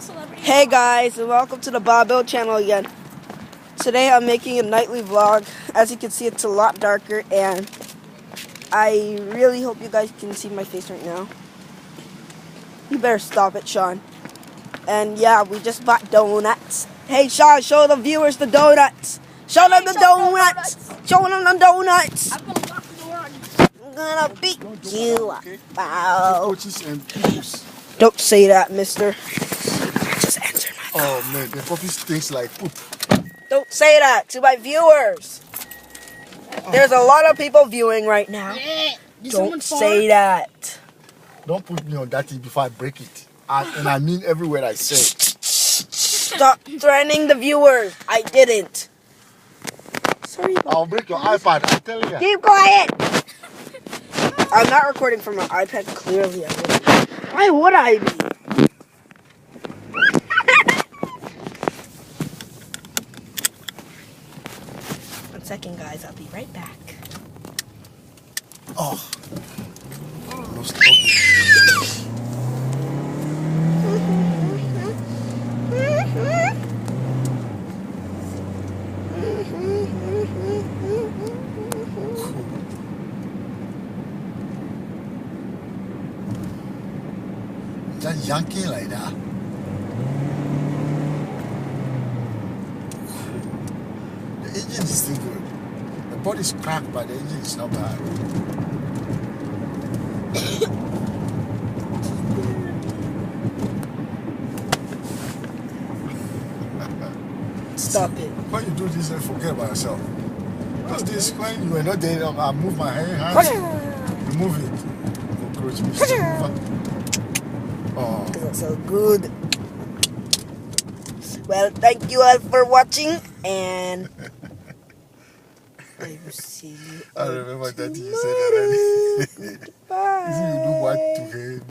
celebrity. Hey guys, and welcome to the Bob Bill channel again. Today I'm making a nightly vlog. As you can see, it's a lot darker, and I really hope you guys can see my face right now. You better stop it, Sean. And yeah, we just bought donuts. Hey Sean, show the viewers the donuts. Show them the donuts. Show them the donuts. I'm gonna lock the door on you. I'm gonna beat you up. Wow. Coaches and pupils. Don't say that, mister. Just answer my call. Oh man, the puppy stinks like poop. Don't say that to my viewers. There's a lot of people viewing right now. Don't say that. Don't put me on that thing before I break it. And I mean every word I say. Stop threatening the viewers. I didn't. Sorry. I'll break your iPad, I'm telling you. Keep quiet. I'm not recording from my iPad. Clearly, I wouldn't. Why would I be? One second, guys. I'll be right back. Oh. No stopping. Just yanking like that. The engine is still good. The body's cracked, but the engine is not bad. Stop it. When you do this, I forget about yourself. Because this, when you were not there, I move my hands, you move it. Cockroach, Mr. Oh. That's so good. Well, thank you all for watching, and I will see you. I remember that you said that already. Bye. You do what to him?